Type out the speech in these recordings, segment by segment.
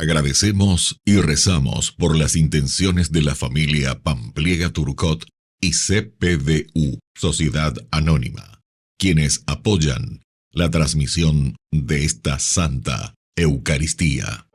Agradecemos y rezamos por las intenciones de la familia Pampliega Turcot y CPDU, Sociedad Anónima, quienes apoyan la transmisión de esta Santa Eucaristía.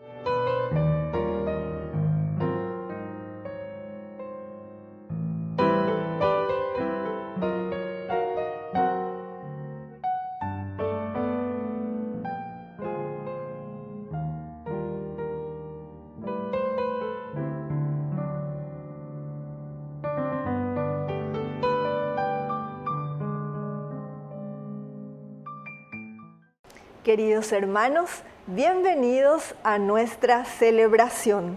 Queridos hermanos, bienvenidos a nuestra celebración.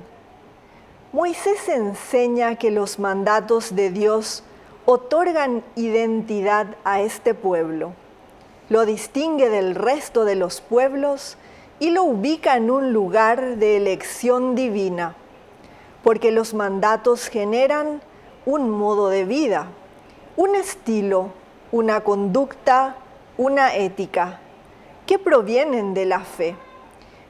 Moisés enseña que los mandatos de Dios otorgan identidad a este pueblo, lo distingue del resto de los pueblos y lo ubica en un lugar de elección divina, porque los mandatos generan un modo de vida, un estilo, una conducta, una ética, que provienen de la fe.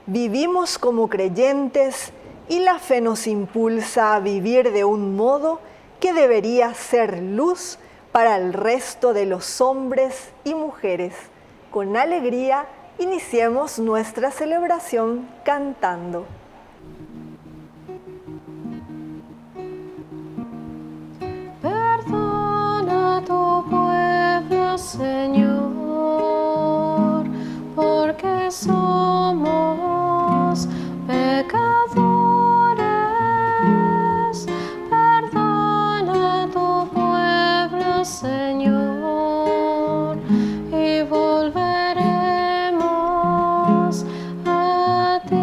Vivimos como creyentes y la fe nos impulsa a vivir de un modo que debería ser luz para el resto de los hombres y mujeres. Con alegría iniciemos nuestra celebración cantando. Perdona a tu pueblo, Señor, porque somos pecadores. Perdona a tu pueblo, Señor, y volveremos a ti.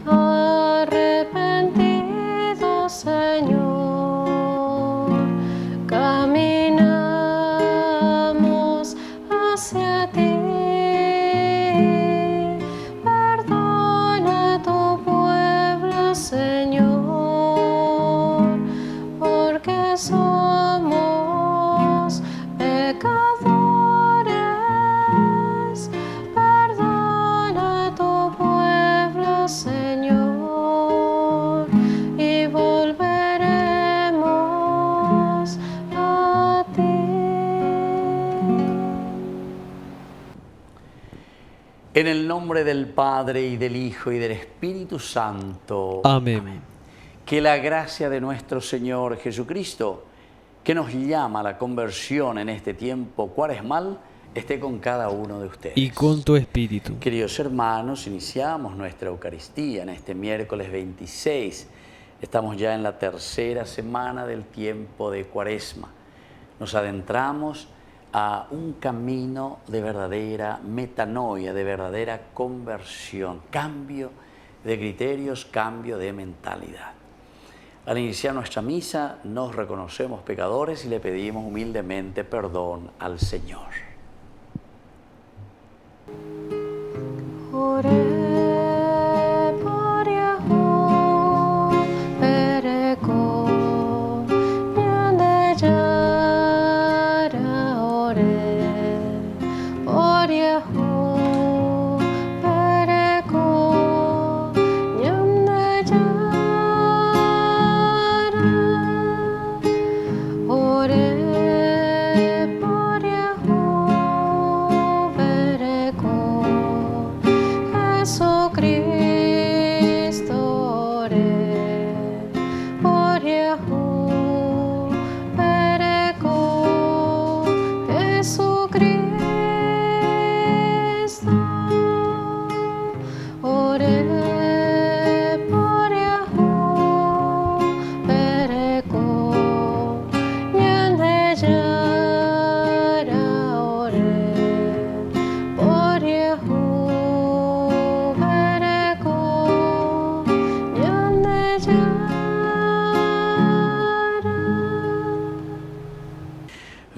Arrepentido, Señor, caminamos hacia ti. Perdona a tu pueblo, Señor, porque somos pecadores. Perdona a tu pueblo, Señor, y volveremos a ti. En el nombre del Padre, y del Hijo, y del Espíritu Santo. Amén. Que la gracia de nuestro Señor Jesucristo, que nos llama a la conversión en este tiempo cuaresmal, esté con cada uno de ustedes. Y con tu espíritu. Queridos hermanos, iniciamos nuestra Eucaristía en este miércoles 26. Estamos ya en la tercera semana del tiempo de Cuaresma. Nos adentramos a un camino de verdadera metanoia, de verdadera conversión, cambio de criterios, cambio de mentalidad. Al iniciar nuestra misa nos reconocemos pecadores y le pedimos humildemente perdón al Señor.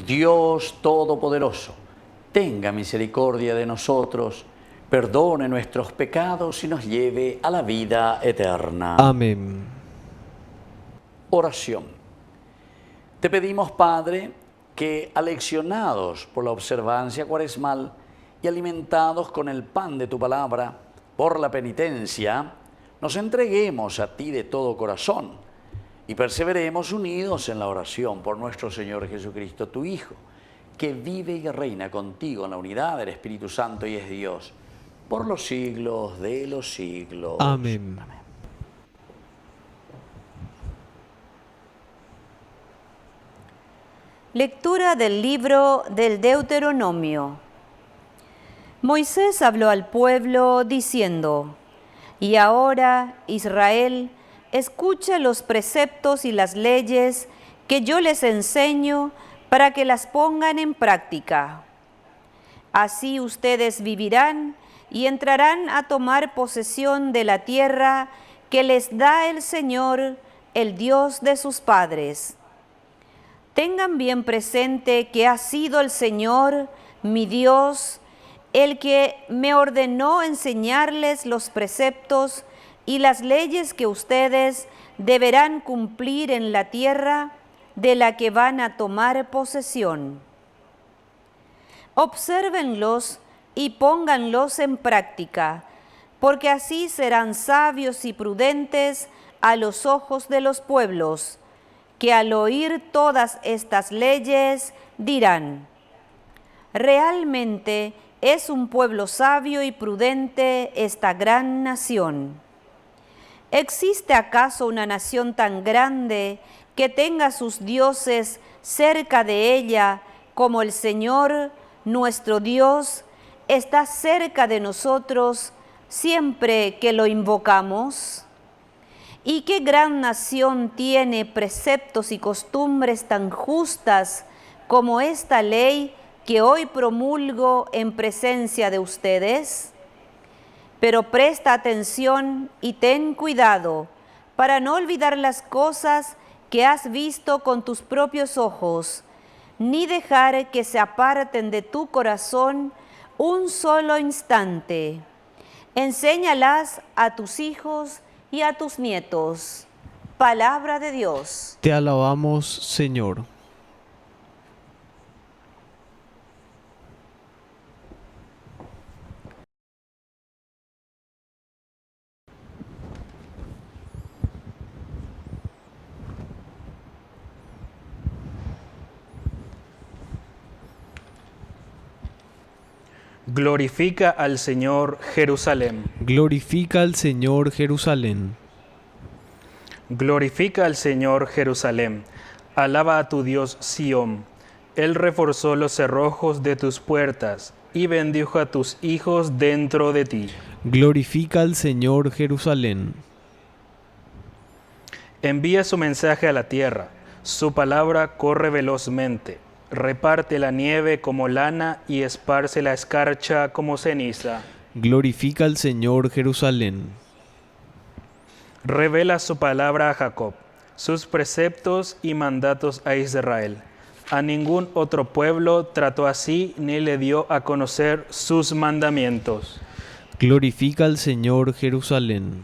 Dios Todopoderoso, tenga misericordia de nosotros, perdone nuestros pecados y nos lleve a la vida eterna. Amén. Oración. Te pedimos, Padre, que aleccionados por la observancia cuaresmal y alimentados con el pan de tu palabra, por la penitencia, nos entreguemos a ti de todo corazón y perseveremos unidos en la oración por nuestro Señor Jesucristo, tu Hijo, que vive y reina contigo en la unidad del Espíritu Santo y es Dios, por los siglos de los siglos. Amén. Lectura del libro del Deuteronomio. Moisés habló al pueblo diciendo: Y ahora, Israel, escucha los preceptos y las leyes que yo les enseño para que las pongan en práctica. Así ustedes vivirán y entrarán a tomar posesión de la tierra que les da el Señor, el Dios de sus padres. Tengan bien presente que ha sido el Señor, mi Dios, el que me ordenó enseñarles los preceptos y las leyes que ustedes deberán cumplir en la tierra de la que van a tomar posesión. Obsérvenlos y pónganlos en práctica, porque así serán sabios y prudentes a los ojos de los pueblos, que al oír todas estas leyes dirán: realmente es un pueblo sabio y prudente esta gran nación. ¿Existe acaso una nación tan grande que tenga sus dioses cerca de ella como el Señor, nuestro Dios, está cerca de nosotros siempre que lo invocamos? ¿Y qué gran nación tiene preceptos y costumbres tan justas como esta ley que hoy promulgo en presencia de ustedes? Pero presta atención y ten cuidado para no olvidar las cosas que has visto con tus propios ojos, ni dejar que se aparten de tu corazón un solo instante. Enséñalas a tus hijos y a tus nietos. Palabra de Dios. Te alabamos, Señor. Glorifica al Señor, Jerusalén. Glorifica al Señor, Jerusalén. Glorifica al Señor, Jerusalén. Alaba a tu Dios, Sión. Él reforzó los cerrojos de tus puertas y bendijo a tus hijos dentro de ti. Glorifica al Señor, Jerusalén. Envía su mensaje a la tierra. Su palabra corre velozmente. Reparte la nieve como lana y esparce la escarcha como ceniza. Glorifica al Señor, Jerusalén. Revela su palabra a Jacob, sus preceptos y mandatos a Israel. A ningún otro pueblo trató así ni le dio a conocer sus mandamientos. Glorifica al Señor, Jerusalén.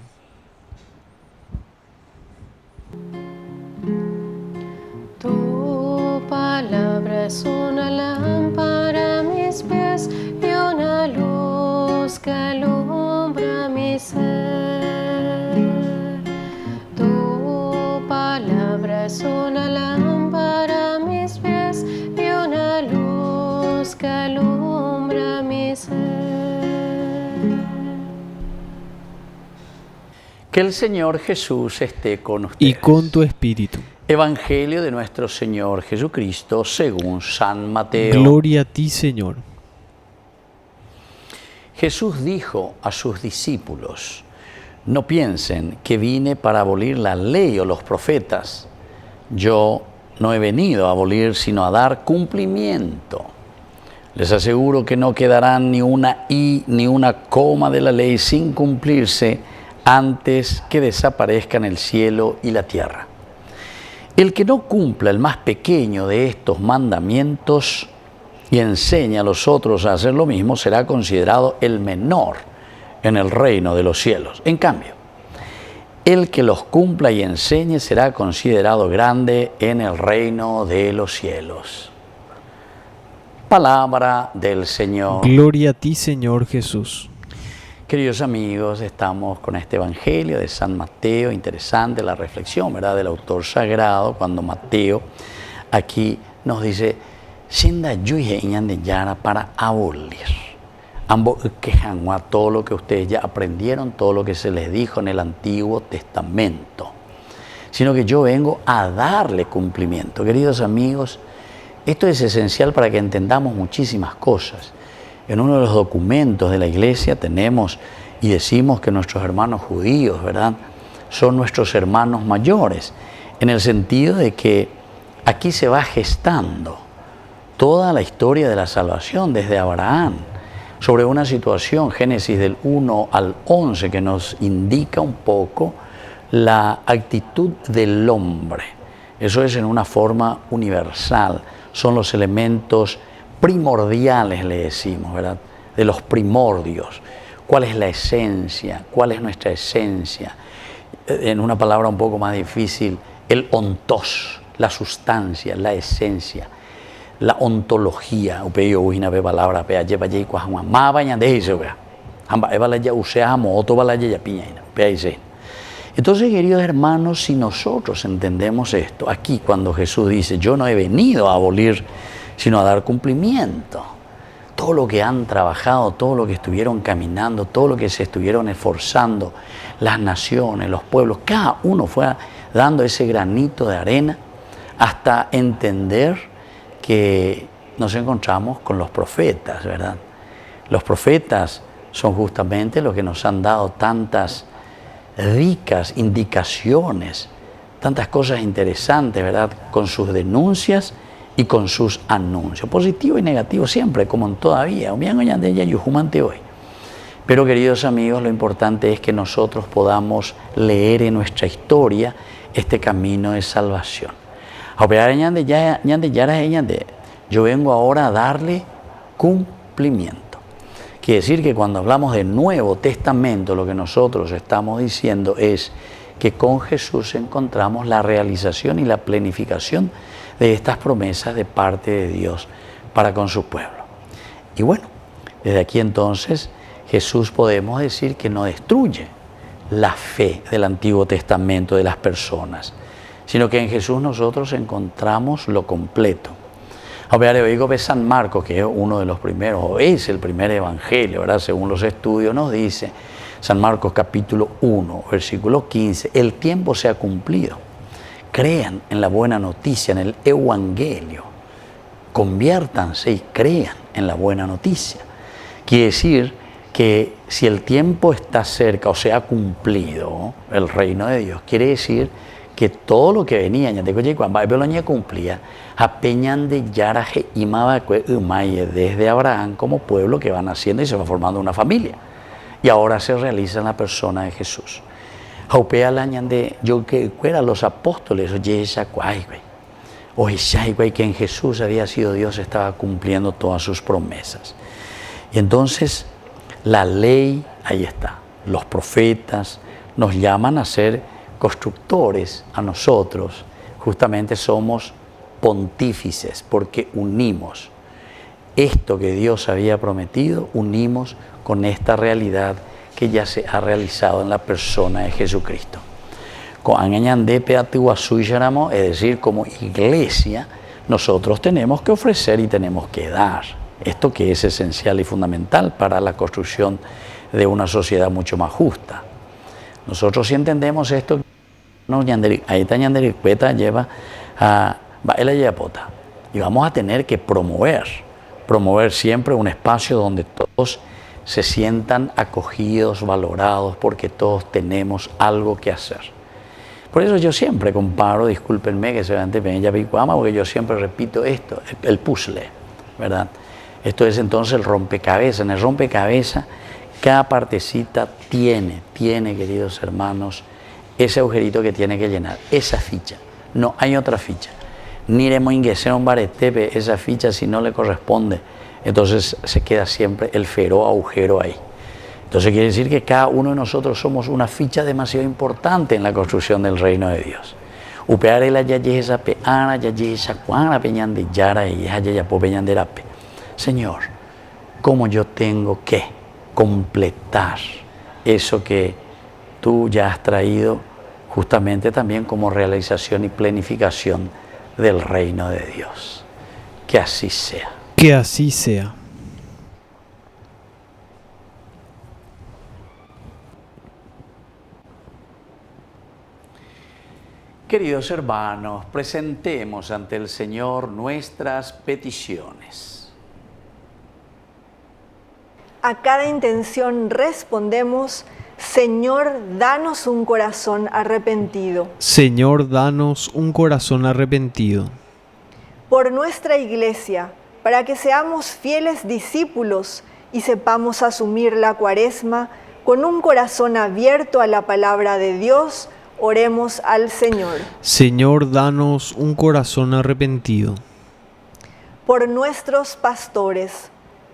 Tu palabra es una lámpara a mis pies y una luz que alumbra mi ser. Tu palabra es una lámpara a mis pies y una luz que alumbra mi ser. Que el Señor Jesús esté con ustedes. Y con tu espíritu. Evangelio de nuestro Señor Jesucristo según San Mateo. Gloria a ti, Señor. Jesús dijo a sus discípulos: no piensen que vine para abolir la ley o los profetas. Yo no he venido a abolir, sino a dar cumplimiento. Les aseguro que no quedarán ni una i ni una coma de la ley sin cumplirse antes que desaparezcan el cielo y la tierra. El que no cumpla el más pequeño de estos mandamientos y enseña a los otros a hacer lo mismo será considerado el menor en el reino de los cielos. En cambio, el que los cumpla y enseñe será considerado grande en el reino de los cielos. Palabra del Señor. Gloria a ti, Señor Jesús. Queridos amigos, estamos con este Evangelio de San Mateo, interesante la reflexión, ¿verdad?, del autor sagrado, cuando Mateo aquí nos dice, Senda de Yara para abolir. Ambos quejan a todo lo que ustedes ya aprendieron, todo lo que se les dijo en el Antiguo Testamento, sino que yo vengo a darle cumplimiento. Queridos amigos, esto es esencial para que entendamos muchísimas cosas. En uno de los documentos de la Iglesia tenemos y decimos que nuestros hermanos judíos, ¿verdad?, son nuestros hermanos mayores, en el sentido de que aquí se va gestando toda la historia de la salvación desde Abraham, sobre una situación, Génesis del 1 al 11, que nos indica un poco la actitud del hombre. Eso es en una forma universal, son los elementos primordiales, le decimos, ¿verdad?, de los primordios. ¿Cuál es la esencia? ¿Cuál es nuestra esencia? En una palabra un poco más difícil, el ontos, la sustancia, la esencia, la ontología. Palabra entonces, queridos hermanos, si nosotros entendemos esto, aquí cuando Jesús dice, yo no he venido a abolir, sino a dar cumplimiento. Todo lo que han trabajado, todo lo que estuvieron caminando, todo lo que se estuvieron esforzando, las naciones, los pueblos, cada uno fue dando ese granito de arena hasta entender que nos encontramos con los profetas, ¿verdad? Los profetas son justamente los que nos han dado tantas ricas indicaciones, tantas cosas interesantes, ¿verdad?, con sus denuncias y con sus anuncios, positivo y negativo siempre, como en toda vida. Pero, queridos amigos, lo importante es que nosotros podamos leer en nuestra historia este camino de salvación. Yo vengo ahora a darle cumplimiento. Quiere decir que cuando hablamos de Nuevo Testamento, lo que nosotros estamos diciendo es que con Jesús encontramos la realización y la plenificación de estas promesas de parte de Dios para con su pueblo. Y bueno, desde aquí entonces Jesús podemos decir que no destruye la fe del Antiguo Testamento de las personas, sino que en Jesús nosotros encontramos lo completo. Ahora le digo que San Marcos, que es uno de los primeros, o es el primer evangelio, ¿verdad?, según los estudios, nos dice, San Marcos capítulo 1, versículo 15, el tiempo se ha cumplido. Crean en la buena noticia, en el evangelio. Conviértanse y crean en la buena noticia. Quiere decir que si el tiempo está cerca o se ha cumplido el reino de Dios, quiere decir que todo lo que venía, cumplía, desde Abraham como pueblo que van haciendo y se va formando una familia. Y ahora se realiza en la persona de Jesús. Yo que fuera los apóstoles, que en Jesús había sido Dios, estaba cumpliendo todas sus promesas. Y entonces la ley, ahí está, los profetas nos llaman a ser constructores a nosotros, justamente somos pontífices porque unimos esto que Dios había prometido, unimos con esta realidad que ya se ha realizado en la persona de Jesucristo. Es decir, como iglesia nosotros tenemos que ofrecer y tenemos que dar esto que es esencial y fundamental para la construcción de una sociedad mucho más justa. Nosotros si entendemos esto, ahí está Ñandericueta lleva a Baela Yapota y vamos a tener que promover siempre un espacio donde todos se sientan acogidos, valorados, porque todos tenemos algo que hacer. Por eso yo siempre comparo, discúlpenme que se vean porque yo siempre repito esto, el puzzle, ¿verdad? Esto es entonces el rompecabezas. En el rompecabezas cada partecita tiene, queridos hermanos, ese agujerito que tiene que llenar, esa ficha. No hay otra ficha. Ni le moinguesea un baretepe esa ficha si no le corresponde. Entonces se queda siempre el feroz agujero ahí. Entonces quiere decir que cada uno de nosotros somos una ficha demasiado importante en la construcción del reino de Dios. Upeare la yayesa peana, yayesa cuana peñande yara y yayapo peñanderape. Señor, ¿cómo yo tengo que completar eso que tú ya has traído justamente también como realización y planificación del reino de Dios. Que así sea. Que así sea. Queridos hermanos, presentemos ante el Señor nuestras peticiones. A cada intención respondemos: Señor, danos un corazón arrepentido. Señor, danos un corazón arrepentido. Por nuestra Iglesia, para que seamos fieles discípulos y sepamos asumir la Cuaresma con un corazón abierto a la palabra de Dios, oremos al Señor. Señor, danos un corazón arrepentido. Por nuestros pastores,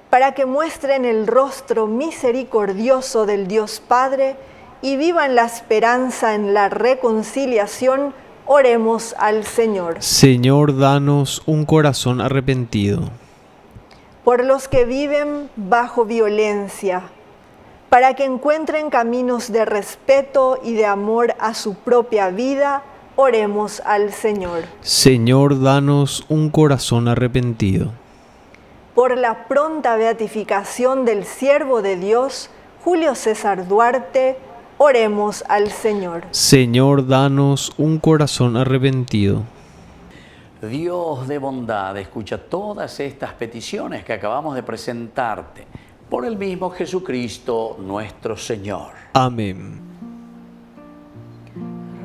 para que muestren el rostro misericordioso del Dios Padre y vivan la esperanza en la reconciliación, oremos al Señor. Señor, danos un corazón arrepentido. Por los que viven bajo violencia, para que encuentren caminos de respeto y de amor a su propia vida, oremos al Señor. Señor, danos un corazón arrepentido. Por la pronta beatificación del siervo de Dios, Julio César Duarte, oremos al Señor. Señor, danos un corazón arrepentido. Dios de bondad, escucha todas estas peticiones que acabamos de presentarte por el mismo Jesucristo nuestro Señor. Amén.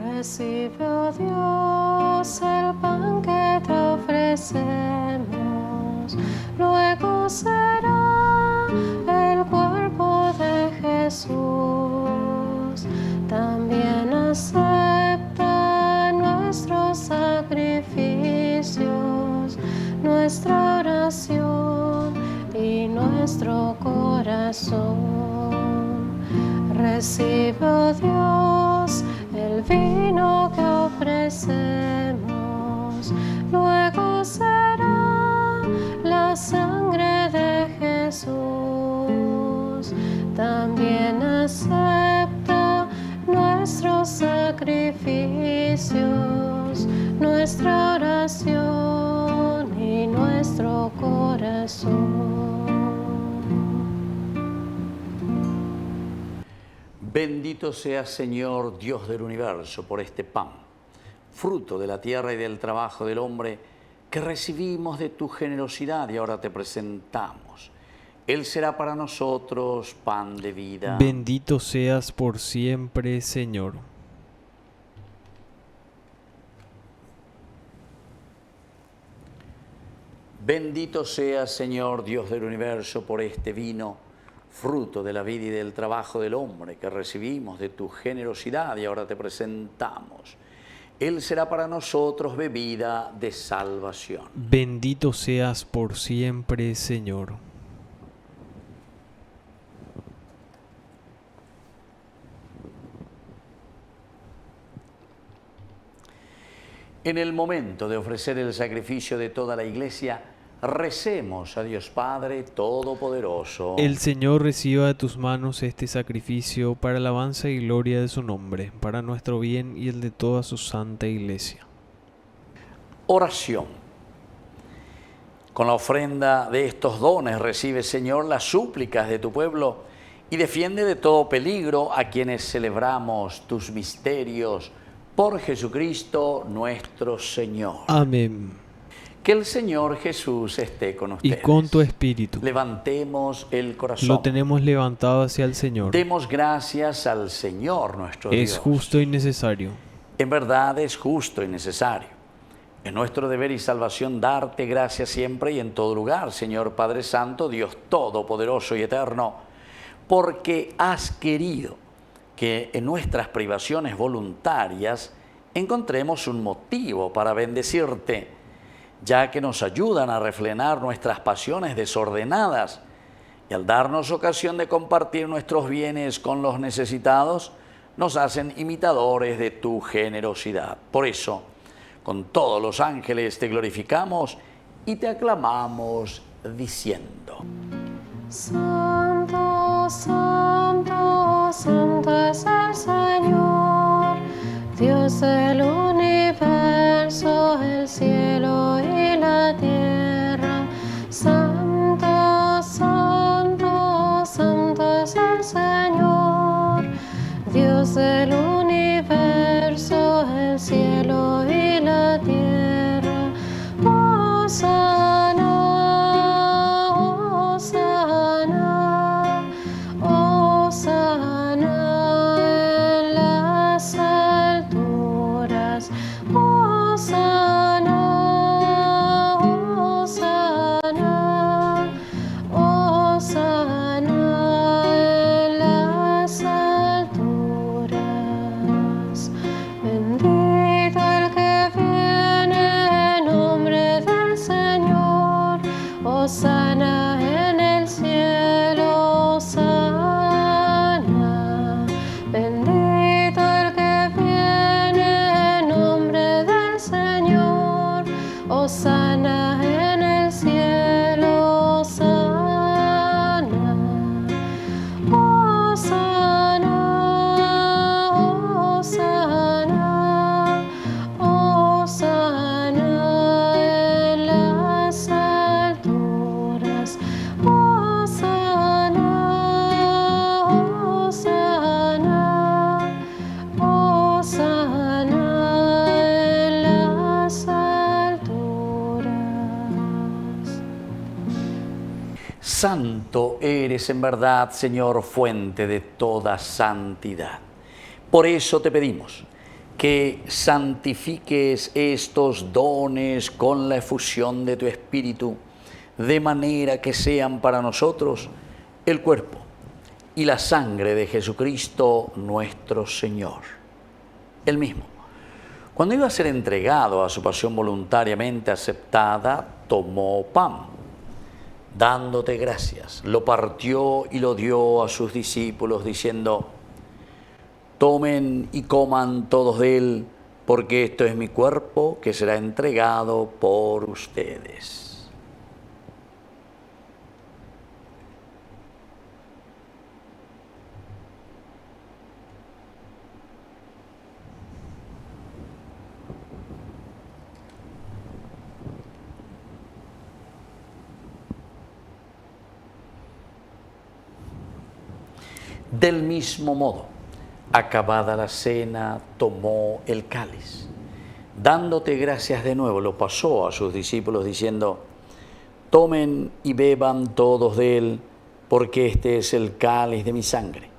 Recibe, oh Dios, el pan que te ofrecemos, luego será el cuerpo de Jesús. También acepta nuestros sacrificios, nuestra oración y nuestro corazón. Recibe, oh Dios, el vino que ofrecemos, luego será la sangre de Jesús. También acepta nuestros sacrificios, nuestra oración y nuestro corazón. Bendito sea, Señor, Dios del universo, por este pan, fruto de la tierra y del trabajo del hombre, que recibimos de tu generosidad y ahora te presentamos. Él será para nosotros pan de vida. Bendito seas por siempre, Señor. Bendito sea, Señor, Dios del universo, por este vino, fruto de la vida y del trabajo del hombre, que recibimos de tu generosidad y ahora te presentamos. Él será para nosotros bebida de salvación. Bendito seas por siempre, Señor. En el momento de ofrecer el sacrificio de toda la Iglesia, recemos a Dios Padre Todopoderoso. El Señor reciba de tus manos este sacrificio para alabanza y gloria de su nombre, para nuestro bien y el de toda su santa Iglesia. Oración. Con la ofrenda de estos dones recibe, Señor, las súplicas de tu pueblo y defiende de todo peligro a quienes celebramos tus misterios por Jesucristo nuestro Señor. Amén. Que el Señor Jesús esté con ustedes. Y con tu espíritu. Levantemos el corazón. Lo tenemos levantado hacia el Señor. Demos gracias al Señor nuestro Dios. Es justo y necesario. En verdad es justo y necesario. Es nuestro deber y salvación darte gracias siempre y en todo lugar, Señor Padre Santo, Dios Todopoderoso y Eterno, porque has querido que en nuestras privaciones voluntarias encontremos un motivo para bendecirte, ya que nos ayudan a refrenar nuestras pasiones desordenadas y al darnos ocasión de compartir nuestros bienes con los necesitados, nos hacen imitadores de tu generosidad. Por eso, con todos los ángeles te glorificamos y te aclamamos diciendo: Santo, Santo, santo es el Señor, Dios del universo, el cielo y la tierra. Santo, santo, santo es el Señor, Dios del universo, el cielo y la tierra. Hosana, Hosana, Hosana en las alturas. Hosana, Hosana, Hosana en las alturas. Bendito el que viene en nombre del Señor. Hosana en el cielo, Hosana. Bendito el que viene en nombre del Señor. Hosana en el cielo, Hosana. Hosana, Hosana, Hosana en las alturas. Hosana, Hosana, Hosana en las alturas. Santo eres en verdad, Señor, fuente de toda santidad. Por eso te pedimos que santifiques estos dones con la efusión de tu Espíritu, de manera que sean para nosotros el cuerpo y la sangre de Jesucristo nuestro Señor. Él mismo, cuando iba a ser entregado a su pasión voluntariamente aceptada, tomó pan. Dándote gracias, lo partió y lo dio a sus discípulos, diciendo: tomen y coman todos de él, porque esto es mi cuerpo que será entregado por ustedes. Del mismo modo, acabada la cena, tomó el cáliz. Dándote gracias de nuevo, lo pasó a sus discípulos diciendo: tomen y beban todos de él, porque este es el cáliz de mi sangre.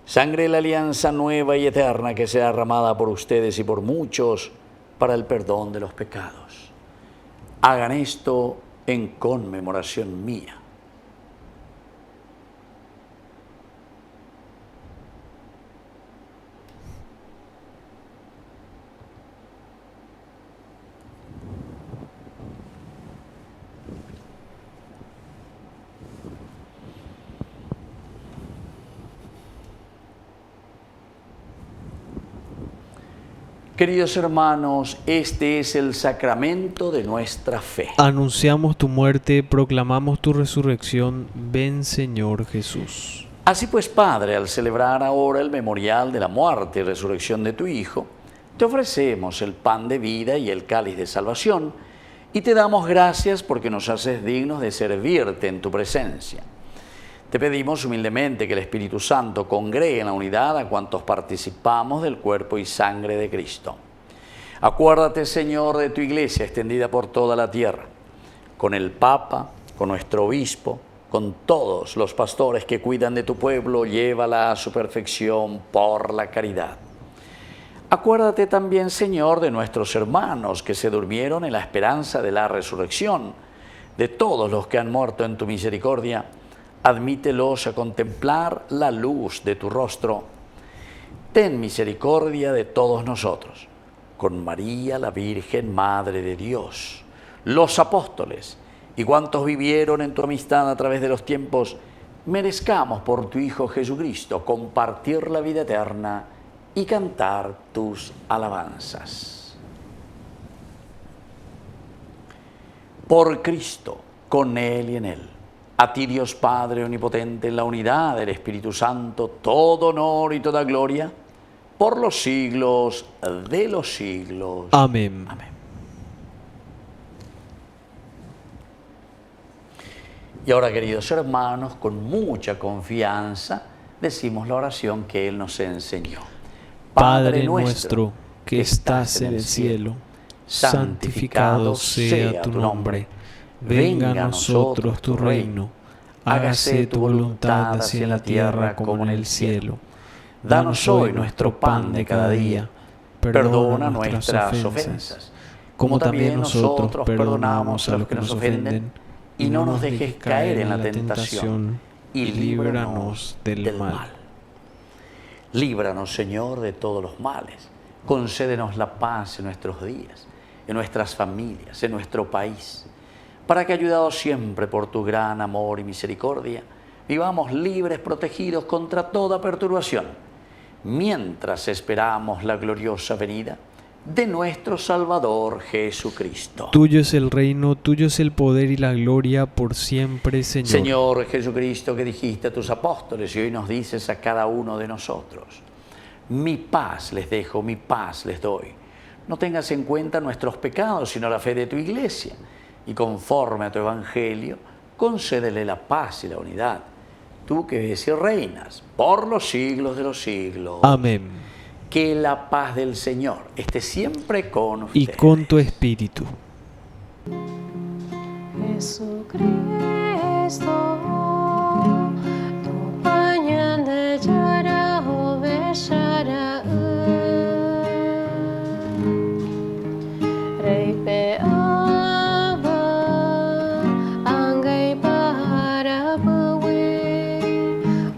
Sangre de la alianza nueva y eterna que será derramada por ustedes y por muchos para el perdón de los pecados. Hagan esto en conmemoración mía. Queridos hermanos, este es el sacramento de nuestra fe. Anunciamos tu muerte, proclamamos tu resurrección. Ven, Señor Jesús. Así pues, Padre, al celebrar ahora el memorial de la muerte y resurrección de tu Hijo, te ofrecemos el pan de vida y el cáliz de salvación, y te damos gracias porque nos haces dignos de servirte en tu presencia. Te pedimos humildemente que el Espíritu Santo congregue en la unidad a cuantos participamos del cuerpo y sangre de Cristo. Acuérdate, Señor, de tu Iglesia extendida por toda la tierra, con el Papa, con nuestro Obispo, con todos los pastores que cuidan de tu pueblo, llévala a su perfección por la caridad. Acuérdate también, Señor, de nuestros hermanos que se durmieron en la esperanza de la resurrección, de todos los que han muerto en tu misericordia. Admítelos a contemplar la luz de tu rostro. Ten misericordia de todos nosotros, con María, la Virgen, Madre de Dios, los apóstoles y cuantos vivieron en tu amistad a través de los tiempos, merezcamos por tu Hijo Jesucristo compartir la vida eterna y cantar tus alabanzas. Por Cristo, con Él y en Él, A ti, Dios Padre Omnipotente, en la unidad del Espíritu Santo, todo honor y toda gloria, por los siglos de los siglos. Amén. Amén. Y ahora, queridos hermanos, con mucha confianza, decimos la oración que Él nos enseñó. Padre nuestro, que estás en el cielo, santificado sea tu nombre. Venga a nosotros tu reino. Hágase tu voluntad así en la tierra como en el cielo. Danos hoy nuestro pan de cada día. Perdona nuestras ofensas, como también nosotros perdonamos a los que nos ofenden. Y no nos dejes caer en la tentación, y líbranos del mal. Líbranos, Señor, de todos los males. Concédenos la paz en nuestros días, en nuestras familias, en nuestro país, para que, ayudados siempre por tu gran amor y misericordia, vivamos libres, protegidos contra toda perturbación, mientras esperamos la gloriosa venida de nuestro Salvador Jesucristo. Tuyo es el reino, tuyo es el poder y la gloria por siempre, Señor. Señor Jesucristo, que dijiste a tus apóstoles y hoy nos dices a cada uno de nosotros: mi paz les dejo, mi paz les doy. No tengas en cuenta nuestros pecados, sino la fe de tu iglesia. Y conforme a tu evangelio, concédele la paz y la unidad. Tú que vives y reinas por los siglos de los siglos. Amén. Que la paz del Señor esté siempre con ustedes. Y con tu espíritu. Jesucristo, tu pañal de llora o bellara, Rey peaba, angay para buwi,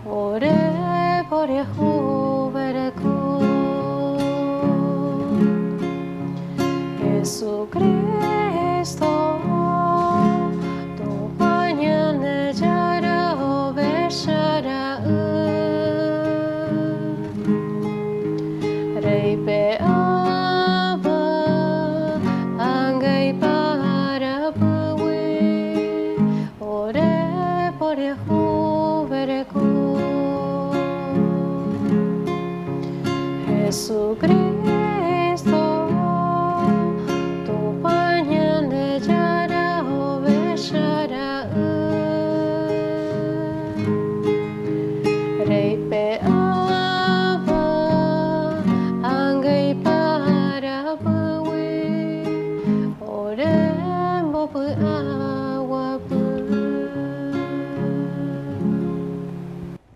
ore por Yehu bereku. Jesucristo, tu pañal de llora o bellara, Rey peaba, angay para buwi, ore por Yehu bereku. Jesucristo,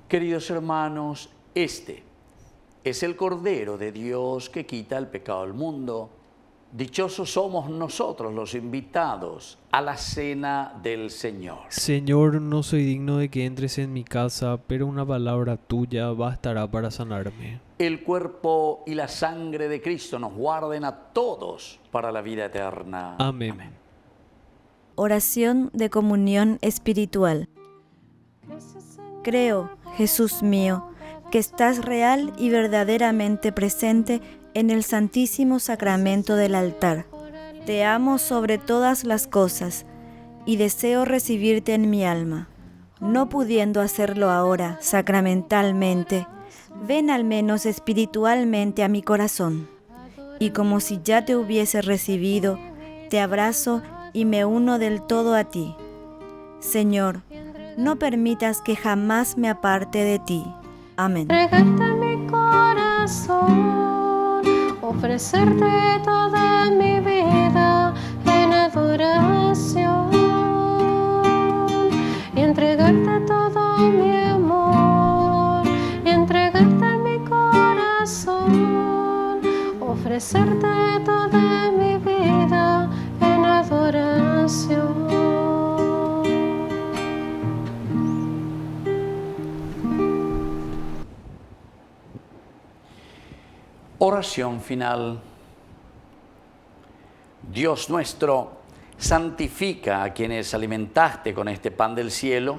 Queridos hermanos, este es el Cordero de Dios que quita el pecado del mundo. Dichosos somos nosotros los invitados a la cena del Señor. Señor, no soy digno de que entres en mi casa, pero una palabra tuya bastará para sanarme. El cuerpo y la sangre de Cristo nos guarden a todos para la vida eterna. Amén. Amén. Oración de comunión espiritual. Creo, Jesús mío, que estás real y verdaderamente presente en el Santísimo Sacramento del altar. Te amo sobre todas las cosas y deseo recibirte en mi alma. No pudiendo hacerlo ahora sacramentalmente, ven al menos espiritualmente a mi corazón. Y como si ya te hubiese recibido, te abrazo y me uno del todo a ti. Señor, no permitas que jamás me aparte de ti. Amén. Entregarte mi corazón, ofrecerte toda mi vida en adoración y entregarte todo mi amor y entregarte mi corazón, ofrecerte toda mi vida en adoración. Oración final. Dios nuestro, santifica a quienes alimentaste con este pan del cielo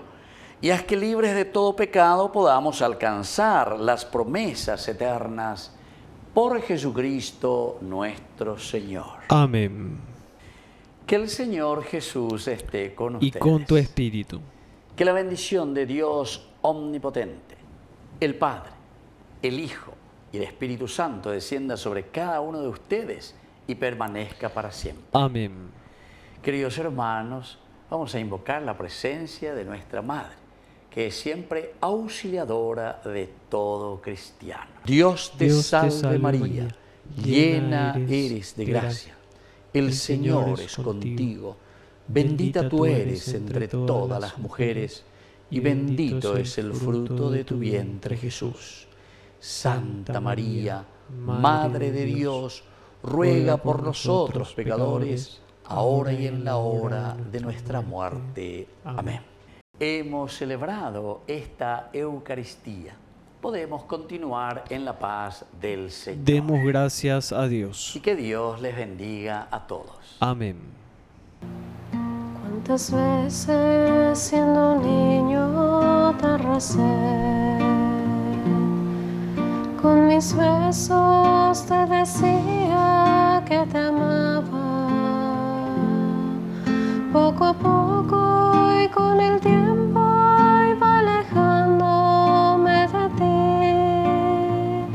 y haz que libres de todo pecado podamos alcanzar las promesas eternas por Jesucristo nuestro Señor. Amén. Que el Señor Jesús esté con Y ustedes. con tu espíritu. Que la bendición de Dios omnipotente, el Padre, el Hijo y el Espíritu Santo descienda sobre cada uno de ustedes y permanezca para siempre. Amén. Queridos hermanos, vamos a invocar la presencia de nuestra Madre, que es siempre auxiliadora de todo cristiano. Dios te salve María, llena eres de gracia. El Señor es contigo. Bendita tú eres entre todas las mujeres, y bendito es el fruto de tu vientre, Jesús. Santa María, Madre de Dios, ruega por nosotros pecadores, ahora y en la hora de nuestra muerte. Amén. Hemos celebrado esta Eucaristía. Podemos continuar en la paz del Señor. Demos gracias a Dios. Y que Dios les bendiga a todos. Amén. ¿Cuántas veces siendo un niño te recé? Con mis besos te decía que te amaba. Poco a poco y con el tiempo iba alejándome de ti.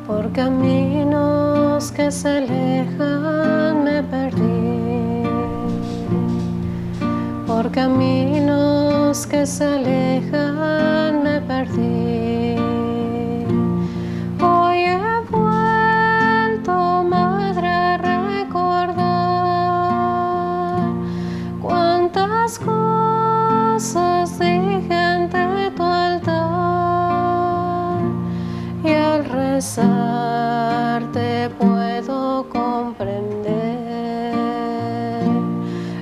Por caminos que se alejan me perdí. Por caminos que se alejan me perdí. Hoy he vuelto, Madre, a recordar cuántas cosas dije ante tu altar, y al rezar te puedo comprender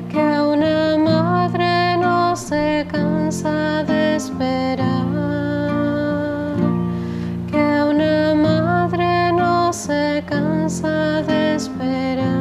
que una madre no se cansa de esperar, que una madre no se cansa de esperar.